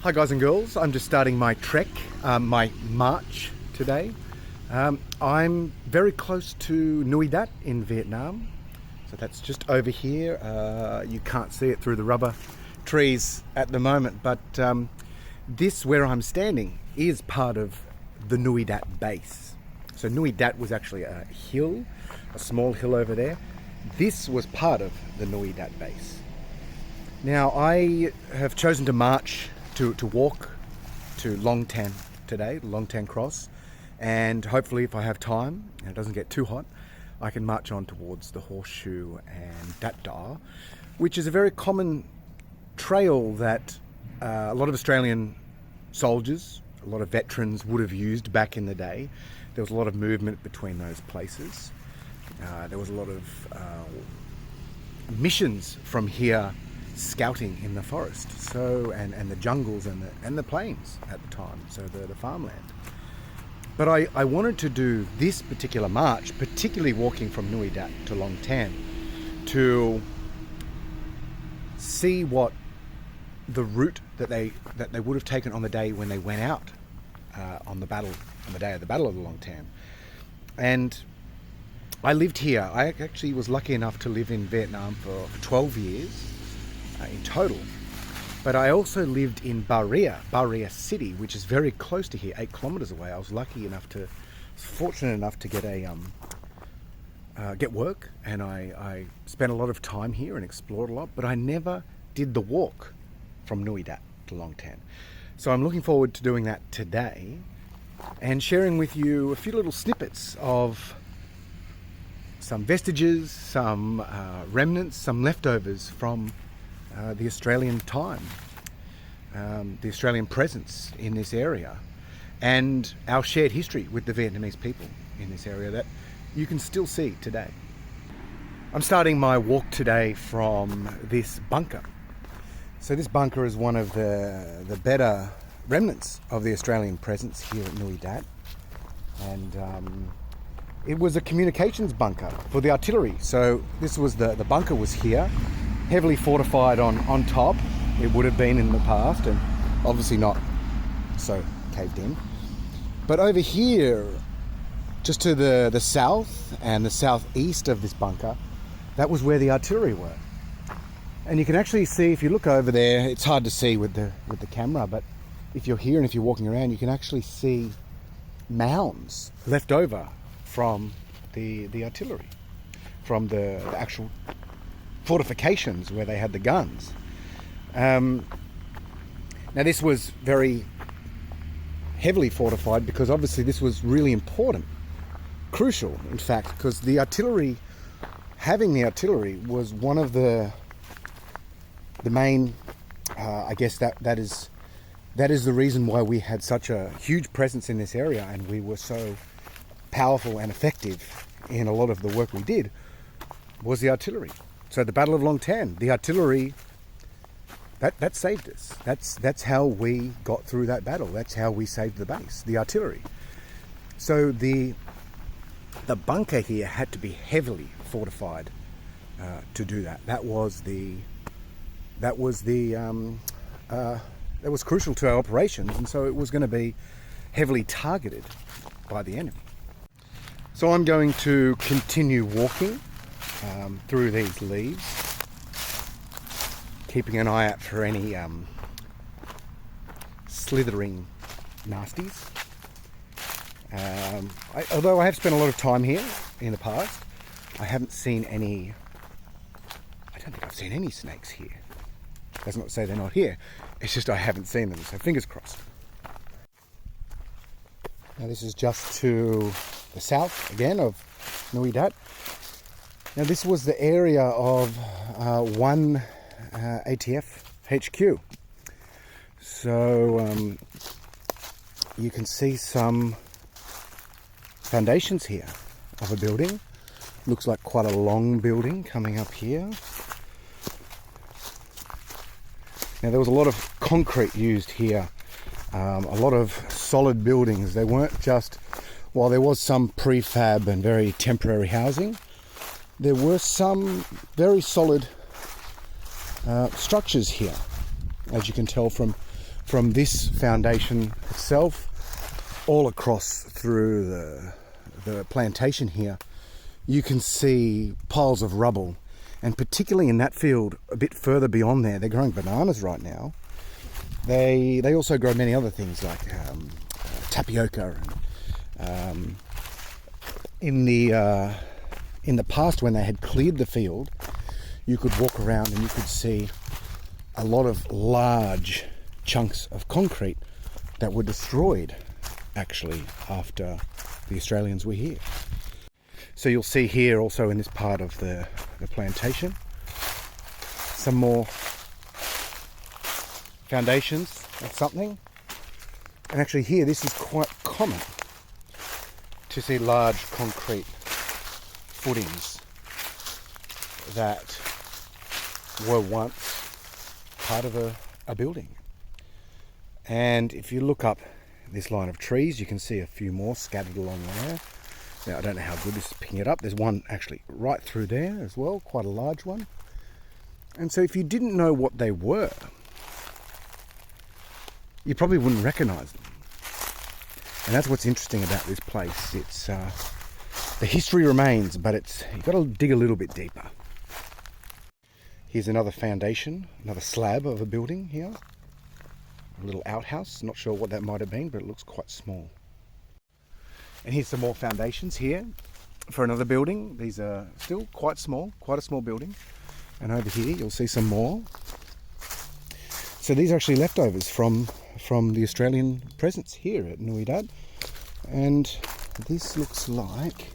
Hi guys and girls, I'm just starting my trek, my march today. I'm very close to Nui Dat in Vietnam, so that's just over here. You can't see it through the rubber trees at the moment, but this where I'm standing is part of the Nui Dat base. So Nui Dat was actually a hill, a small hill over there. This was part of the Nui Dat base. Now I have chosen to march to walk to Long Tan today, Long Tan Cross, and hopefully if I have time and it doesn't get too hot, I can march on towards the Horseshoe and Dat Da, which is a very common trail that a lot of Australian soldiers, a lot of veterans would have used back in the day. There was a lot of movement between those places. There was a lot of missions from here scouting in the forest, so and the jungles and the plains at the time, so the farmland. But I wanted to do this particular march, particularly walking from Nui Dat to Long Tan, to see what the route that they would have taken on the day when they went out on the day of the Battle of the Long Tan. And I lived here. I actually was lucky enough to live in Vietnam for 12 years. In total, but I also lived in Baria City, which is very close to here, 8 kilometers away. I was fortunate enough to get work, and I spent a lot of time here and explored a lot, but I never did the walk from Nui Dat to Long Tan. So I'm looking forward to doing that today and sharing with you a few little snippets of some vestiges, some remnants, some leftovers from the Australian time, the Australian presence in this area, and our shared history with the Vietnamese people in this area that you can still see today. I'm starting my walk today from this bunker. So this bunker is one of the better remnants of the Australian presence here at Nui Dat, and it was a communications bunker for the artillery. So this was the bunker was here, heavily fortified on top. It would have been in the past, and obviously not so caved in. But over here, just to the south and the southeast of this bunker, that was where the artillery were. And you can actually see, if you look over there, it's hard to see with the camera, but if you're here and if you're walking around, you can actually see mounds left over from the artillery, from the actual fortifications where they had the guns. Now this was very heavily fortified because obviously this was really important, crucial in fact, because having the artillery was one of the main, I guess that is the reason why we had such a huge presence in this area, and we were so powerful and effective in a lot of the work we did, was the artillery. So the Battle of Long Tan, the artillery, that saved us. That's how we got through that battle. That's how we saved the base, the artillery. So the bunker here had to be heavily fortified to do that. That was crucial to our operations, and so it was going to be heavily targeted by the enemy. So I'm going to continue walking through these leaves, keeping an eye out for any slithering nasties. Although I have spent a lot of time here in the past, I don't think I've seen any snakes here. That's not to say they're not here, it's just I haven't seen them, so fingers crossed. Now this is just to the south again of Nui Dat. Now this was the area of 1 ATF HQ. So you can see some foundations here of a building. Looks like quite a long building coming up here. Now there was a lot of concrete used here, a lot of solid buildings. They weren't just, while there was some prefab and very temporary housing, there were some very solid structures here, as you can tell from from this foundation itself all across through the plantation here, you can see piles of rubble. And particularly in that field, a bit further beyond there, they're growing bananas right now. They also grow many other things like tapioca. And, in the past, when they had cleared the field, you could walk around and you could see a lot of large chunks of concrete that were destroyed, actually, after the Australians were here. So you'll see here also in this part of the plantation some more foundations of something. And actually here, this is quite common to see large concrete footings that were once part of a building. And if you look up this line of trees, you can see a few more scattered along there. Now, I don't know how good this is picking it up. There's one actually right through there as well, quite a large one. And so if you didn't know what they were, you probably wouldn't recognize them. And that's what's interesting about this place. It's the history remains, but you've got to dig a little bit deeper. Here's another foundation, another slab of a building here. A little outhouse, not sure what that might have been, but it looks quite small. And here's some more foundations here for another building. These are still quite small, quite a small building. And over here you'll see some more. So these are actually leftovers from the Australian presence here at Nui Dat. And this looks like...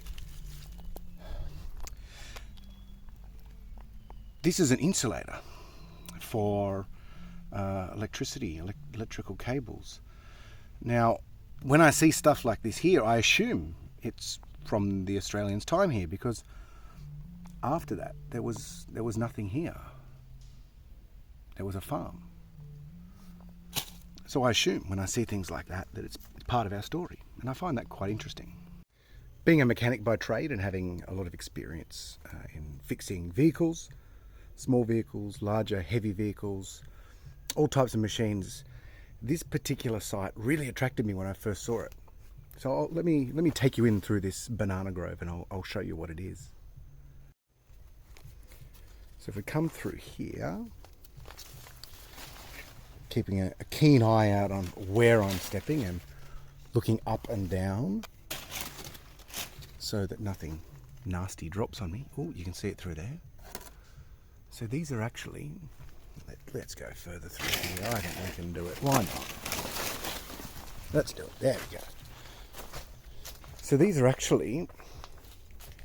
this is an insulator for electricity, electrical cables. Now, when I see stuff like this here, I assume it's from the Australians' time here, because after that there was nothing here. There was a farm. So I assume when I see things like that it's part of our story, and I find that quite interesting. Being a mechanic by trade and having a lot of experience in fixing vehicles, small vehicles, larger, heavy vehicles, all types of machines, this particular site really attracted me when I first saw it. So let me take you in through this banana grove, and I'll show you what it is. So if we come through here, keeping a keen eye out on where I'm stepping and looking up and down so that nothing nasty drops on me. Oh, you can see it through there. So these are actually... let's go further through here. I think we can do it. Why not? Let's do it. There we go. So these are actually,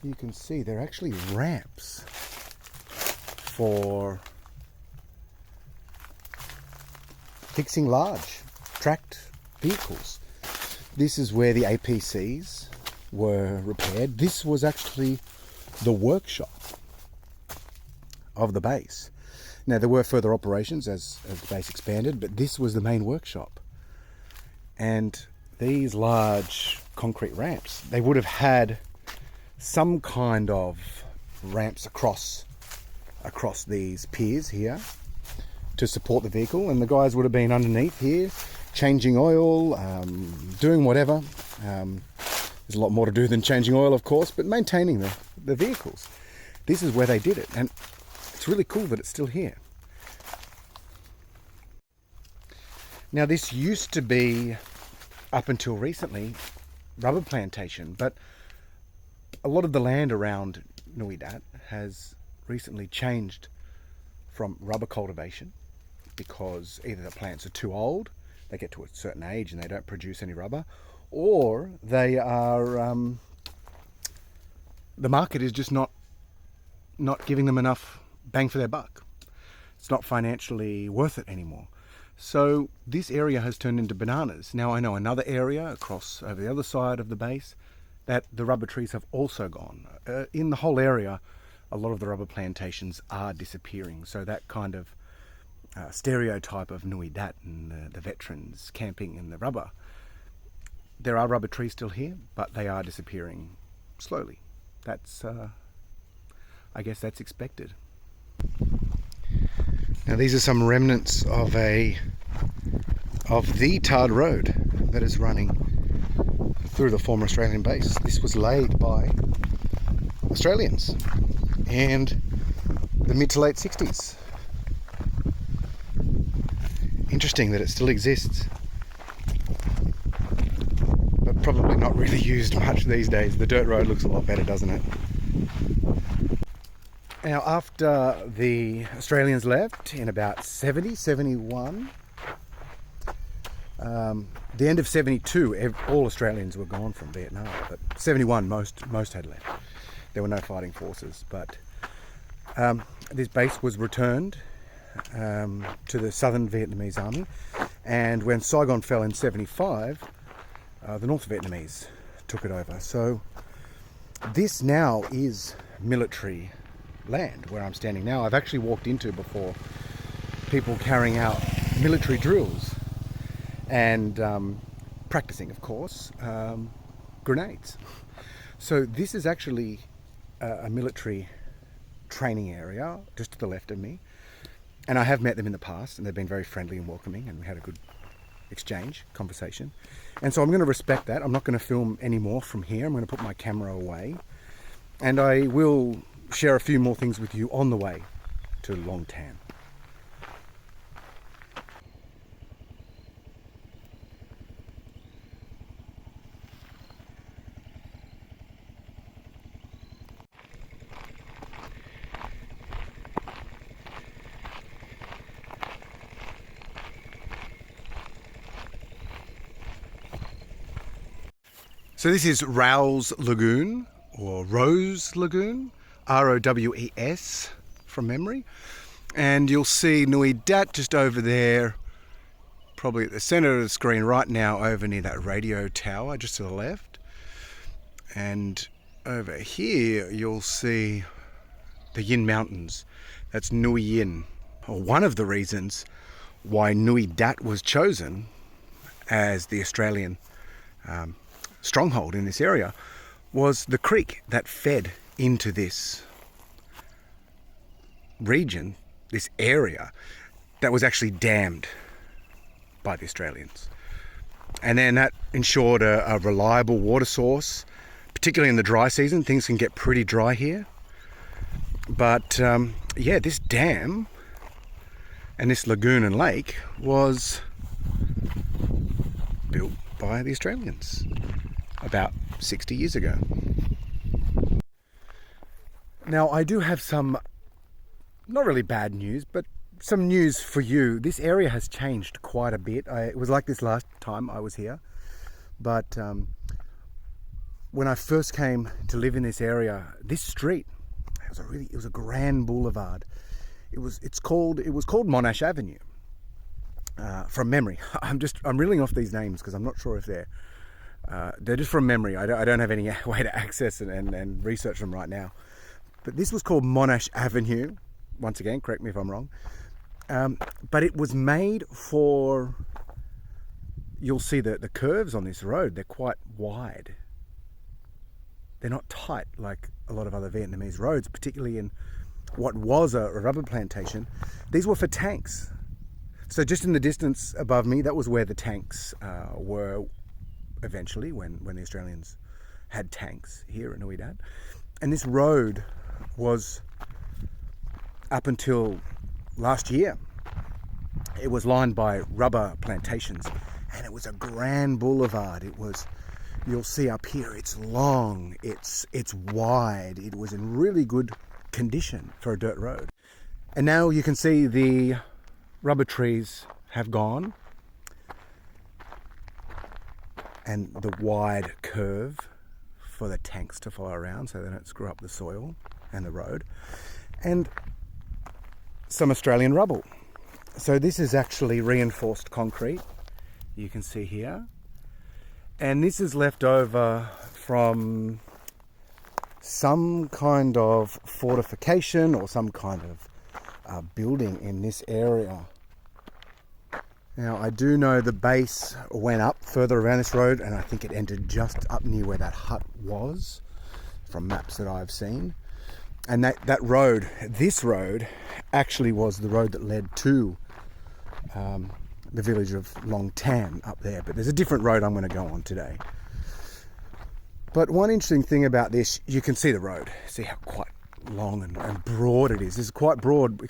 you can see, they're actually ramps for fixing large tracked vehicles. This is where the APCs were repaired. This was actually the workshop of the base. Now, there were further operations as the base expanded, but this was the main workshop. And these large concrete ramps, they would have had some kind of ramps across these piers here to support the vehicle, and the guys would have been underneath here changing oil, doing whatever. There's a lot more to do than changing oil, of course, but maintaining the vehicles. This is where they did it, and it's really cool that it's still here. Now, this used to be, up until recently, rubber plantation, but a lot of the land around Nui Dat has recently changed from rubber cultivation, because either the plants are too old, they get to a certain age and they don't produce any rubber, or they are the market is just not giving them enough bang for their buck. It's not financially worth it anymore. So this area has turned into bananas. Now, I know another area across over the other side of the base that the rubber trees have also gone. In the whole area, a lot of the rubber plantations are disappearing. So that kind of stereotype of Nui Dat and the veterans camping in the rubber, there are rubber trees still here, but they are disappearing slowly. That's, I guess that's expected. Now, these are some remnants of a of the tarred road that is running through the former Australian base. This was laid by Australians in the mid to late 60s. Interesting that it still exists, but probably not really used much these days. The dirt road looks a lot better, doesn't it? Now, after the Australians left in about 70, 71, the end of 72, all Australians were gone from Vietnam, but 71, most had left. There were no fighting forces, but this base was returned to the Southern Vietnamese Army, and when Saigon fell in 75, the North Vietnamese took it over. So this now is military land where I'm standing now. I've actually walked into before people carrying out military drills and practicing, of course, grenades. So this is actually a military training area just to the left of me, and I have met them in the past, and they've been very friendly and welcoming, and we had a good conversation. And so I'm going to respect that. I'm not going to film any more from here. I'm going to put my camera away, and I will share a few more things with you on the way to Long Tan. So this is Rowes Lagoon, or Rose Lagoon, R-O-W-E-S from memory. And you'll see Nui Dat just over there, probably at the center of the screen right now, over near that radio tower just to the left. And over here you'll see the Yin Mountains. That's Nui Yin, or one of the reasons why Nui Dat was chosen as the Australian stronghold in this area was the creek that fed into this region, this area, that was actually dammed by the Australians. And then that ensured a reliable water source, particularly in the dry season. Things can get pretty dry here. But yeah, this dam and this lagoon and lake was built by the Australians about 60 years ago. Now, I do have some, not really bad news, but some news for you. This area has changed quite a bit. It was like this last time I was here, but when I first came to live in this area, this street, it was a grand boulevard. It was called Monash Avenue. From memory, I'm reeling off these names because I'm not sure if they're just from memory. I don't have any way to access and research them right now. But this was called Monash Avenue. Once again, correct me if I'm wrong. But it was made for, you'll see the curves on this road, they're quite wide. They're not tight like a lot of other Vietnamese roads, particularly in what was a rubber plantation. These were for tanks. So just in the distance above me, that was where the tanks were eventually, when the Australians had tanks here at Nui Dat. And this road was, up until last year, it was lined by rubber plantations, and it was a grand boulevard. It was, you'll see up here, it's long, it's wide. It was in really good condition for a dirt road. And now you can see the rubber trees have gone, and the wide curve for the tanks to follow around so they don't screw up the soil and the road, and some Australian rubble. So this is actually reinforced concrete, you can see here, and this is left over from some kind of fortification or some kind of building in this area. Now, I do know the base went up further around this road, and I think it ended just up near where that hut was, from maps that I've seen. And that road, this road, actually was the road that led to the village of Long Tan up there, but there's a different road I'm going to go on today. But one interesting thing about this, you can see the road. See how quite long and broad it is. It's quite broad,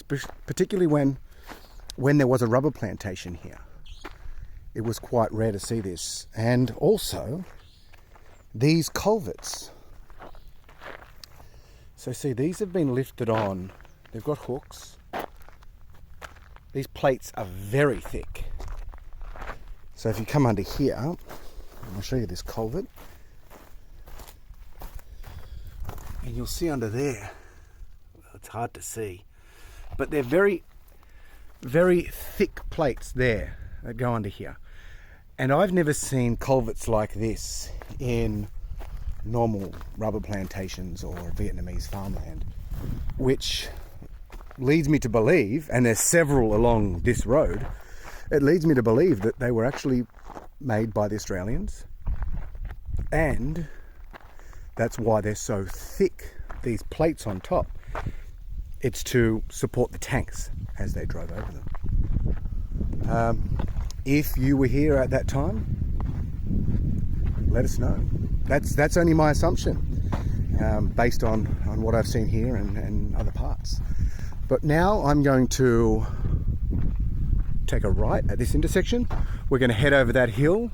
particularly when there was a rubber plantation here. It was quite rare to see this. And also, these culverts. So see, these have been lifted on. They've got hooks. These plates are very thick. So if you come under here, I'll show you this culvert. And you'll see under there, well, it's hard to see, but they're very, very thick plates there that go under here. And I've never seen culverts like this in normal rubber plantations or Vietnamese farmland, which leads me to believe, and there's several along this road, it leads me to believe that they were actually made by the Australians, and that's why they're so thick, these plates on top. It's to support the tanks as they drove over them. If you were here at that time, let us know. That's only my assumption, based on what I've seen here and other parts. But now I'm going to take a right at this intersection. We're going to head over that hill,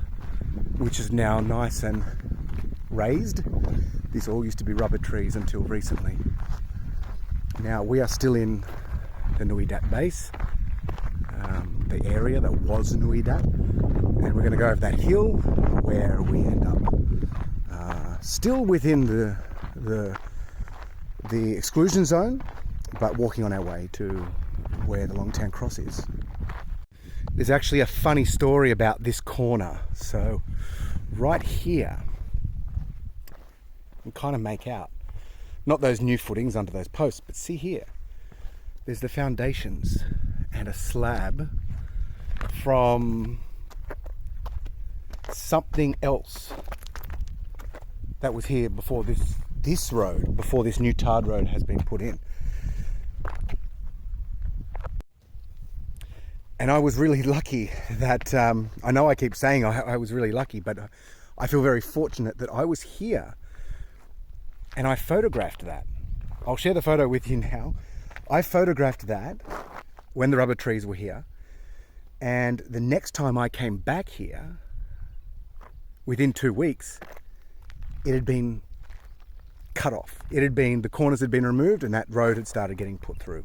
which is now nice and raised. These all used to be rubber trees until recently. Now we are still in the Nui Dat base, the area that was Nui Dat, and we're going to go over that hill where we end up still within the exclusion zone, but walking on our way to where the Long Tan Cross is. There's actually a funny story about this corner. So right here, you can kind of make out, not those new footings under those posts, but see here, there's the foundations and a slab from something else that was here before this road, before this new tarred road has been put in. And I was really lucky that, I know I keep saying I was really lucky, but I feel very fortunate that I was here and I photographed that. I'll share the photo with you now. I photographed that when the rubber trees were here, and the next time I came back here, within 2 weeks, it had been cut off. The corners had been removed and that road had started getting put through.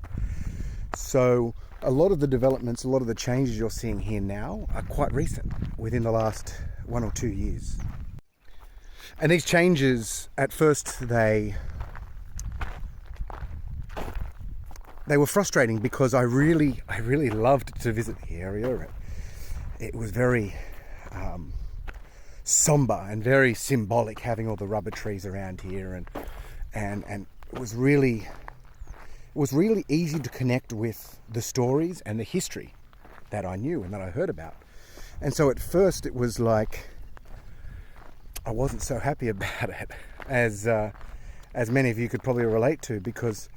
So a lot of the developments, a lot of the changes you're seeing here now are quite recent, within the last 1 or 2 years. And these changes, at first, they were frustrating because I really loved to visit the area. It was very somber and very symbolic, having all the rubber trees around here, and it was really easy to connect with the stories and the history that I knew and that I heard about. And so at first it was like I wasn't so happy about it, as many of you could probably relate to, because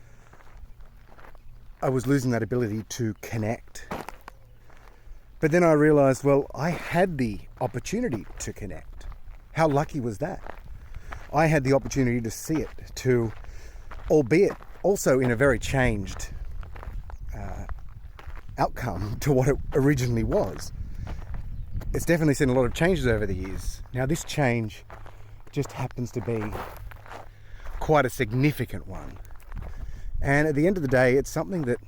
I was losing that ability to connect. But then I realized, well, I had the opportunity to connect. How lucky was that? I had the opportunity to see it, to, albeit also in a very changed outcome to what it originally was. It's definitely seen a lot of changes over the years. Now this change just happens to be quite a significant one. And at the end of the day, it's something that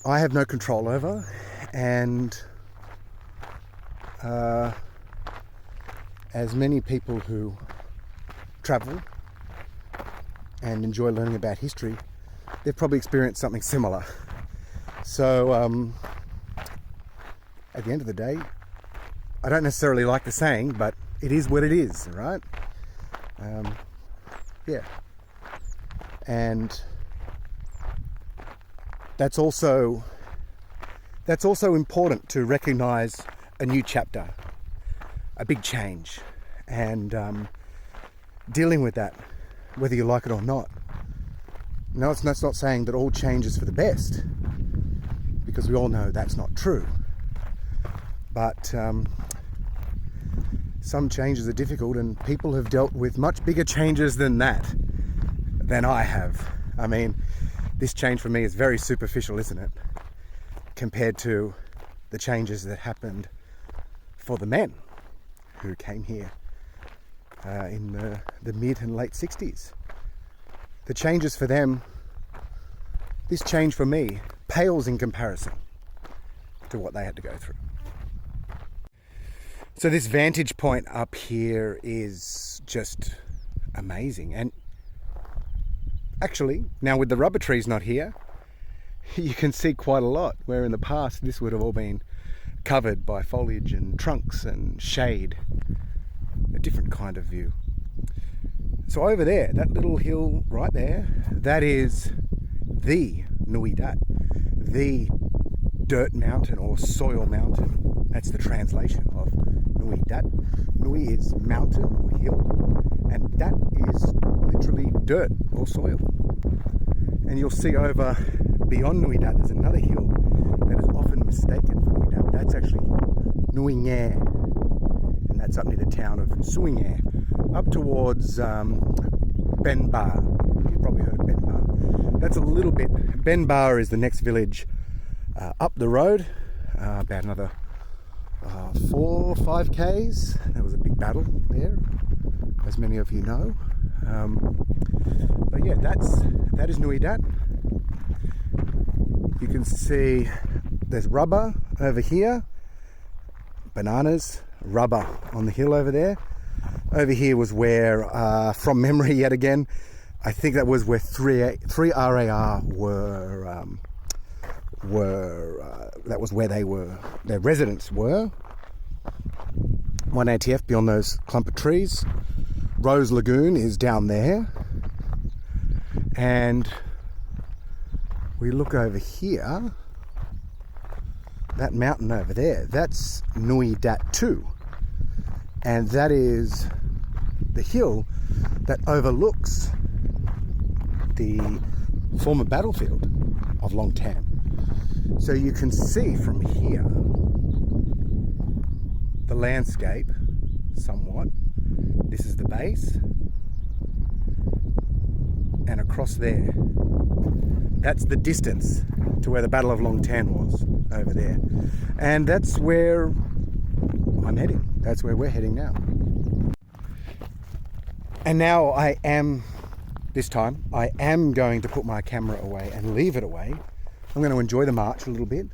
I have no control over, and as many people who travel and enjoy learning about history, they've probably experienced something similar. So at the end of the day, I don't necessarily like the saying, but it is what it is, right? Yeah. And that's also important, to recognize a new chapter, a big change, and dealing with that, whether you like it or not. No, that's not saying that all change is for the best, because we all know that's not true. But some changes are difficult, and people have dealt with much bigger changes than I have. I mean, this change for me is very superficial, isn't it? Compared to the changes that happened for the men who came here in the mid and late 60s. The changes for them, this change for me, pales in comparison to what they had to go through. So this vantage point up here is just amazing. And actually, now with the rubber trees not here, you can see quite a lot, where in the past this would have all been covered by foliage and trunks and shade. A different kind of view. So over there, that little hill right there, that is the Nui Dat, the dirt mountain or soil mountain. That's the translation of Nui Dat. Nui is mountain or hill, and Dat is literally dirt or soil. And you'll see over beyond Nui Dat there's another hill that is often mistaken for Nui Dat. That's actually Nui Ngeh, and that's up near the town of Suinghe, up towards Benbar. You've probably heard of Benbar. That's a little bit. Benbar is the next village up the road, about another 4 or 5 k's. There was a big battle there, as many of you know. But yeah, that is Nui Dat. You can see there's rubber over here, bananas, rubber on the hill over there. Over here was where, from memory yet again, I think that was where 3 RAR that was where their residents were. 1 ATF beyond those clump of trees. Rose Lagoon is down there. And we look over here, that mountain over there, that's Nui Dat 2. And that is the hill that overlooks the former battlefield of Long Tan. So you can see from here the landscape somewhat. This is the base, and across there, that's the distance to where the Battle of Long Tan was over there. And that's where I'm heading. That's where we're heading now. And now this time I am going to put my camera away and leave it away. I'm going to enjoy the march a little bit,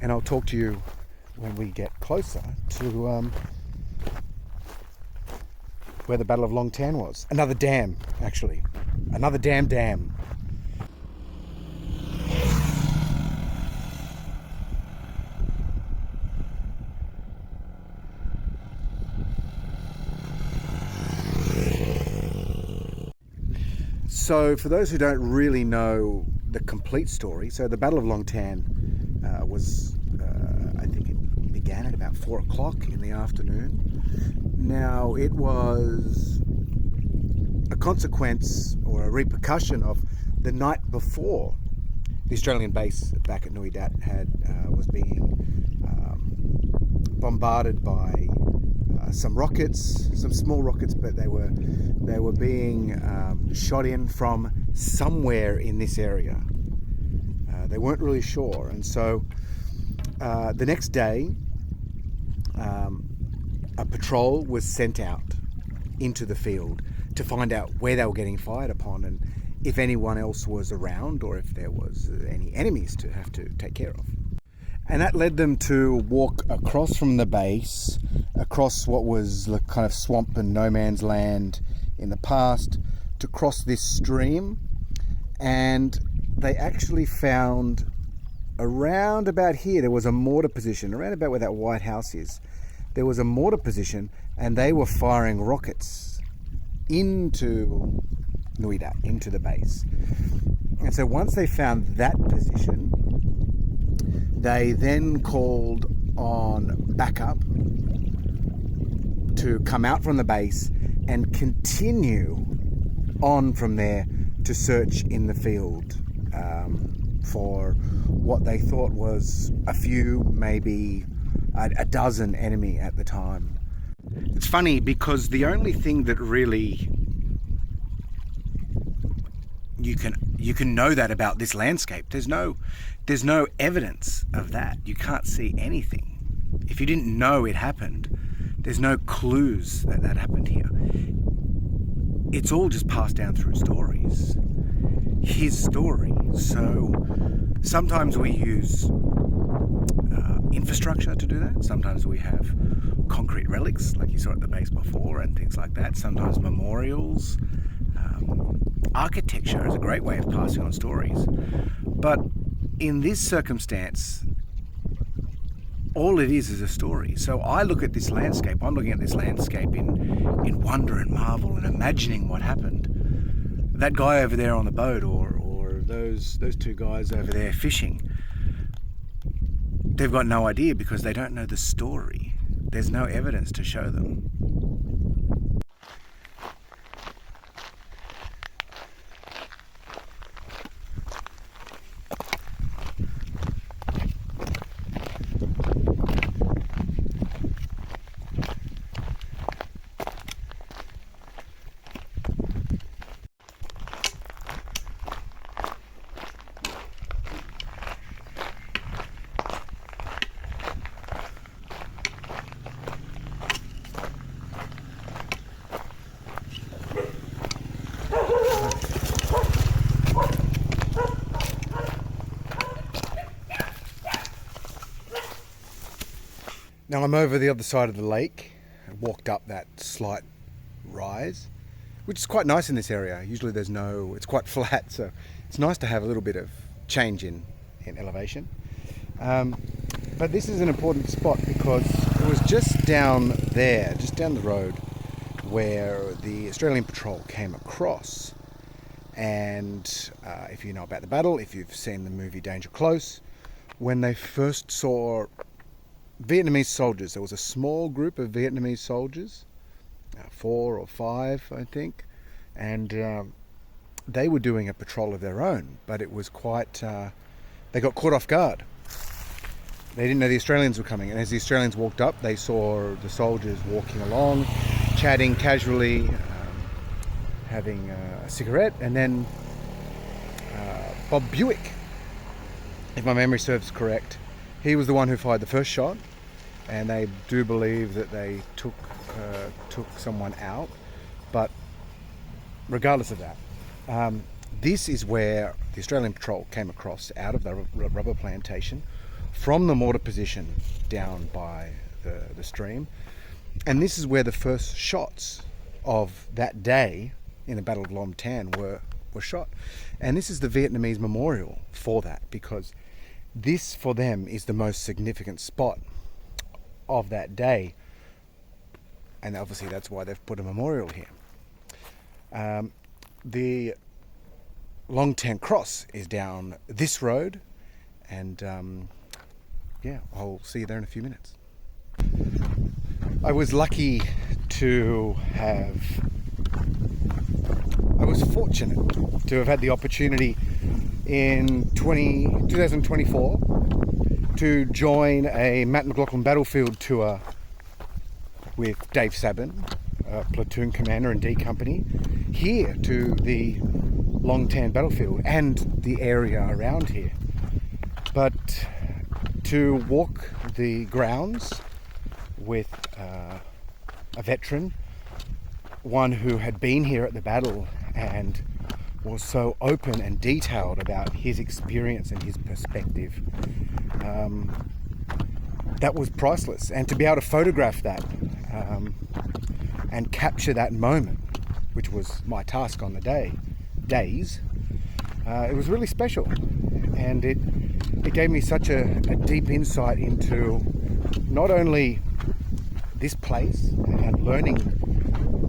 and I'll talk to you when we get closer to where the Battle of Long Tan was. Another dam, actually. Another dam. So for those who don't really know the complete story, so the Battle of Long Tan was, I think it began at about 4 o'clock in the afternoon. Now it was a consequence or a repercussion of the night before. The Australian base back at Nui Dat was being bombarded by some rockets, some small rockets, but they were being shot in from somewhere in this area. They weren't really sure, and so the next day a patrol was sent out into the field to find out where they were getting fired upon and if anyone else was around or if there was any enemies to have to take care of. And that led them to walk across from the base, across what was the kind of swamp and no man's land in the past, to cross this stream. And they actually found around about here, there was a mortar position, around about where that white house is. There was a mortar position, and they were firing rockets into Nui Dat, into the base. And so once they found that position, they then called on backup to come out from the base and continue on from there to search in the field for what they thought was a few, maybe a dozen enemy at the time. It's funny because the only thing that really you can know that about this landscape, there's no evidence of that. You can't see anything. If you didn't know it happened, there's no clues that happened here. It's all just passed down through stories. His story. So sometimes we use infrastructure to do that. Sometimes we have concrete relics, like you saw at the base before, and things like that. Sometimes memorials. Architecture is a great way of passing on stories. But in this circumstance, all it is a story. So I look at this landscape, I'm looking at this landscape in wonder and marvel and imagining what happened. That guy over there on the boat, or those two guys over there fishing, they've got no idea because they don't know the story. There's no evidence to show them. Now I'm over the other side of the lake and walked up that slight rise, which is quite nice in this area. Usually it's quite flat, so it's nice to have a little bit of change in elevation. But this is an important spot because it was just down there, just down the road, where the Australian Patrol came across. And if you know about the battle, if you've seen the movie Danger Close, when they first saw Vietnamese soldiers, there was a small group of Vietnamese soldiers, 4 or 5 I think, and they were doing a patrol of their own, but it was quite, they got caught off guard. They didn't know the Australians were coming, and as the Australians walked up, they saw the soldiers walking along, chatting casually, having a cigarette, and then Bob Buick, if my memory serves correct, he was the one who fired the first shot, and they do believe that they took someone out. But regardless of that, this is where the Australian Patrol came across out of the rubber plantation from the mortar position down by the stream. And this is where the first shots of that day in the Battle of Lom Tan were shot. And this is the Vietnamese memorial for that, because this for them is the most significant spot of that day, and obviously that's why they've put a memorial here. The Long Tan Cross is down this road, and yeah, I'll see you there in a few minutes. I was lucky to I was fortunate to have had the opportunity in 2024 to join a Matt McLaughlin battlefield tour with Dave Sabin, platoon commander in D Company, here to the Long Tan battlefield and the area around here. But to walk the grounds with a veteran, one who had been here at the battle and was so open and detailed about his experience and his perspective, that was priceless. And to be able to photograph that and capture that moment, which was my task on the days, it was really special. And it gave me such a deep insight into not only this place and learning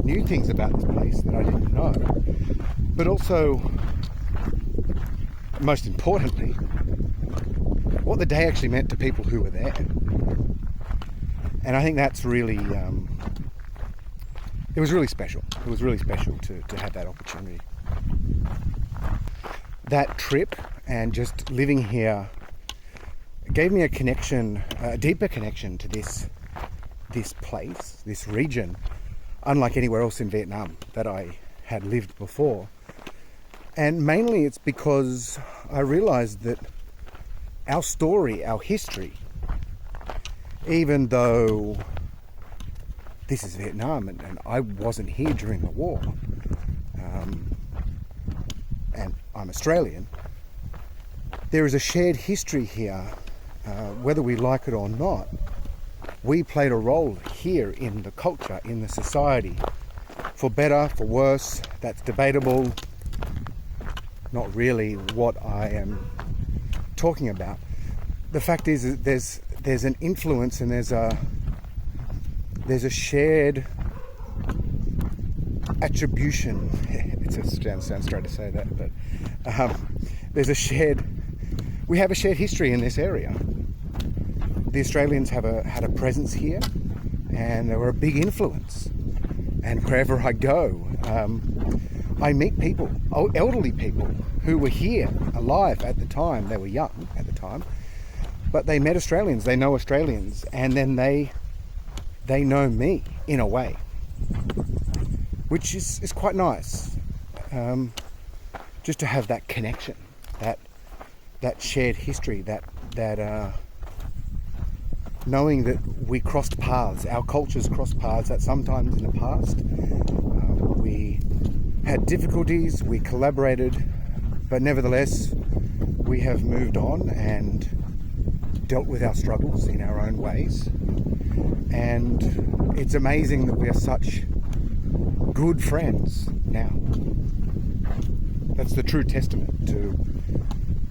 new things about this place that I didn't know, but also, most importantly, what the day actually meant to people who were there. And I think that's really, it was really special. It was really special to have that opportunity. That trip and just living here gave me a connection, a deeper connection to this place, this region, unlike anywhere else in Vietnam that I had lived before. And mainly it's because I realized that our story, our history, even though this is Vietnam and I wasn't here during the war, and I'm Australian, there is a shared history here, whether we like it or not. We played a role here in the culture, in the society, for better, for worse. That's debatable. Not really what I am talking about. The fact is that there's an influence and there's a shared attribution. It sounds strange to say that, but we have a shared history in this area. The Australians had a presence here, and they were a big influence. And wherever I go, I meet people, elderly people, who were here, alive at the time. They were young at the time, but they met Australians, they know Australians, and then they know me in a way, which is quite nice. Just to have that connection, that shared history, that knowing that we crossed paths, our cultures crossed paths, that sometimes in the past we had difficulties, we collaborated, but nevertheless we have moved on and dealt with our struggles in our own ways. And it's amazing that we are such good friends now. That's the true testament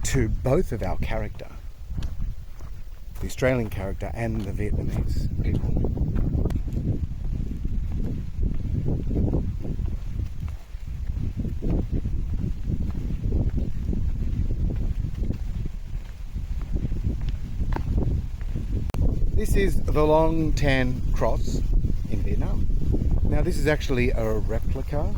to both of our character, the Australian character and the Vietnamese people. This is the Long Tan Cross in Vietnam. Now this is actually a replica.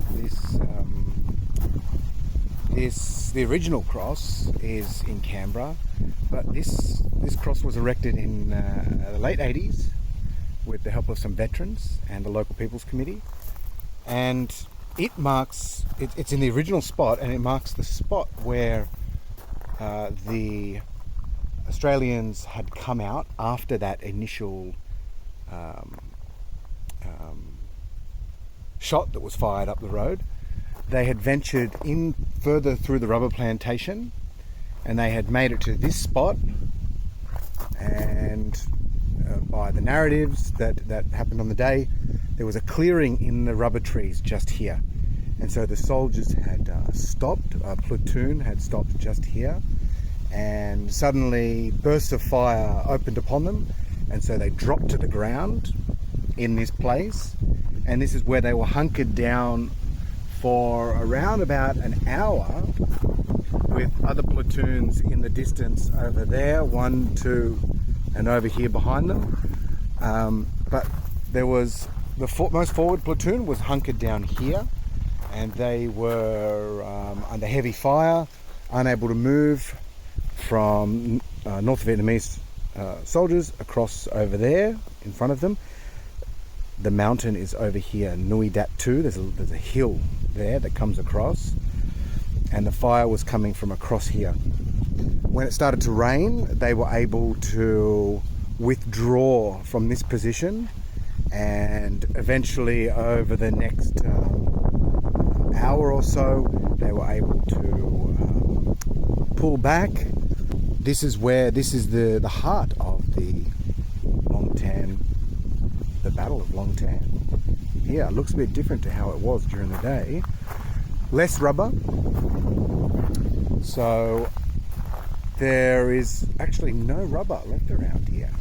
The original cross is in Canberra, but this cross was erected in the late 80s with the help of some veterans and the local People's Committee, and it's in the original spot, and it marks the spot where the Australians had come out after that initial shot that was fired up the road. They had ventured in further through the rubber plantation, and they had made it to this spot, and by the narratives that happened on the day, there was a clearing in the rubber trees just here, and so the soldiers had stopped, a platoon had stopped just here, and suddenly bursts of fire opened upon them, and so they dropped to the ground in this place, and this is where they were hunkered down for around about an hour with other platoons in the distance over there, 1, 2, and over here behind them. But there was the most forward platoon was hunkered down here, and they were under heavy fire, unable to move from North Vietnamese soldiers across over there in front of them. The mountain is over here, Nui Dat 2. There's a hill there that comes across, and the fire was coming from across here. When it started to rain, they were able to withdraw from this position, and eventually over the next hour or so, they were able to pull back. This is the heart of the Long Tan, the Battle of Long Tan. Yeah, it looks a bit different to how it was during the day. Less rubber. So there is actually no rubber left around here,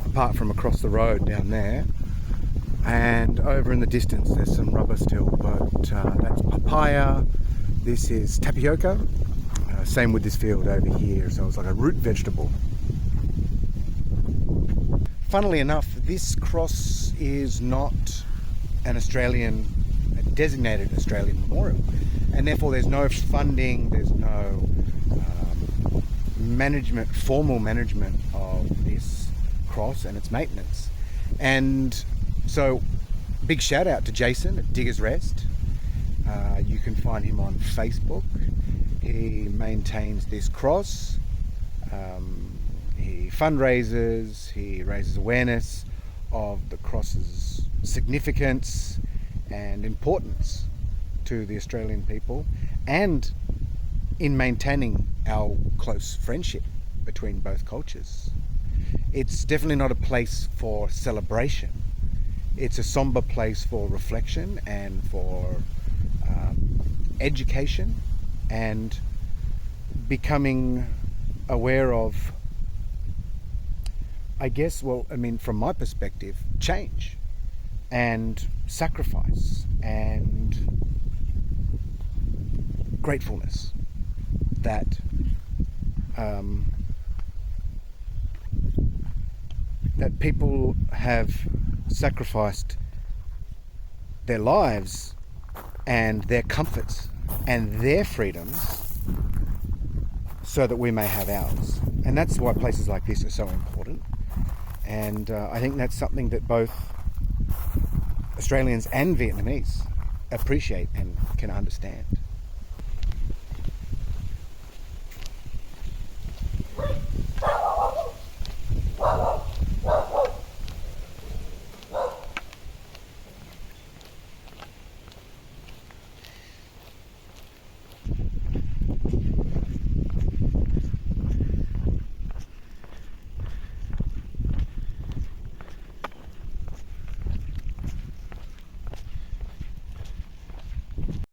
apart from across the road down there. And over in the distance there's some rubber still, but that's papaya. This is tapioca. Same with this field over here, so it's like a root vegetable. Funnily enough, this cross is not a designated Australian memorial, and therefore there's no funding, there's no formal management of this cross and its maintenance. And so big shout out to Jason at Diggers Rest. You can find him on Facebook. He maintains this cross. He fundraises, he raises awareness of the cross's significance and importance to the Australian people, and in maintaining our close friendship between both cultures. It's definitely not a place for celebration. It's a somber place for reflection and for education and becoming aware of, I guess, from my perspective, change and sacrifice and gratefulness that that people have sacrificed their lives and their comforts and their freedoms so that we may have ours. And that's why places like this are so important. And I think that's something that both Australians and Vietnamese appreciate and can understand.